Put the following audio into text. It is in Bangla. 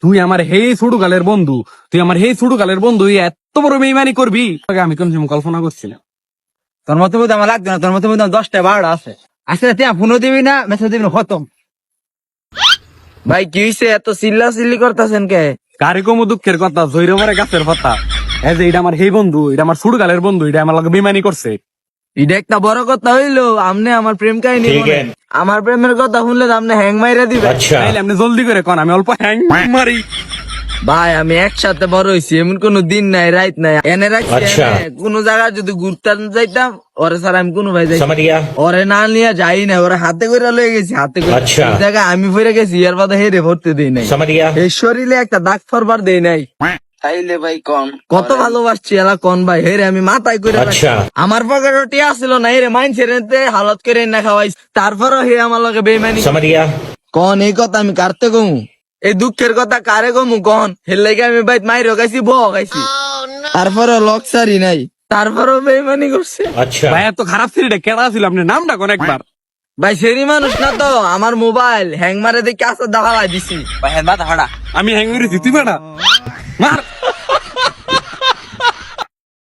তুই আমার হেই ছোট কালের বন্ধু, তুই আমার হেই ছোট কালের বন্ধু, এত বড় বেইমানি করবি আমি কোন সময় কল্পনা করছি না। তোর মতো বুঝতে আমার লাগবে না, তোর মতো বুঝতে 10টা 12টা আছে। আজকে তুই ফোনও দিবি না, মেসেজ দিবি না, খতম। ভাই কি হইছে, এত চিল্লা চিল্লি করতেছেন কে? কারে কমু দুঃখের কথা, জৈরে মরে গাছের কথা। এই যে এটা আমার হেই বন্ধু, এটা আমার ছোট কালের বন্ধু, এটা আমার লগে বেইমানি করছে। এটা একটা বড় কথা হইলো, আমনে আমার প্রেম কাহিনী বলেন। আমার প্রেমের কথা শুনলে তো আপনি হ্যাং মাইরা দিবে। তাইলে আপনি জলদি করে কোন, আমি অল্প হ্যাং মারি। ভাই আমি একসাথে বড় হইছি, এমন কোন দিন নাই রাত নাই এনে রাখছি। কোন জায়গায় যদি ঘুরতে যাইতাম ওরে স্যার আমি কোনো ভাই যাই ওরে না নিয়ে যাই না, ওরে হাতে করে লয়ে গেছি, হাতে করে এই জায়গায় আমি ফিরে গেছি, এর বাদে হেরে ভরতে দেই নাই, এই শরীরে একটা দাগ ফরবার দেই নাই। তাইলে ভাই কন কত ভালোবাসছি এলা কোন ভাই, হেরে আমি মাথায় করে রাখছি। আমার পকেটে টিয়া ছিল না, হেরে মাইনছের হালত করে না খাওয়াইছি, তারপরও হে আমার লগে বেইমানি। কন এই কথা আমি কারতে কমু, এই দুঃখের কথা কারে কমু কন? হের লাগে আমি ভাই মাইর গাইছি, গাইছি, তারপরও লক্সারি নাই, তারপরও বেইমানি করছে। ভাই এত খারাপ ছেলেটা কেডা ছিল, আপনি নামটা কোন একবার। ভাই সেরি মানুষ না তো, আমার মোবাইল হ্যাং মারে দেখে আসতে দাঁড়াই দিছি। ভাই হ্যাঁ দাদা হাড়া আমি হ্যাং মেরেছি, তুই বেটা মার।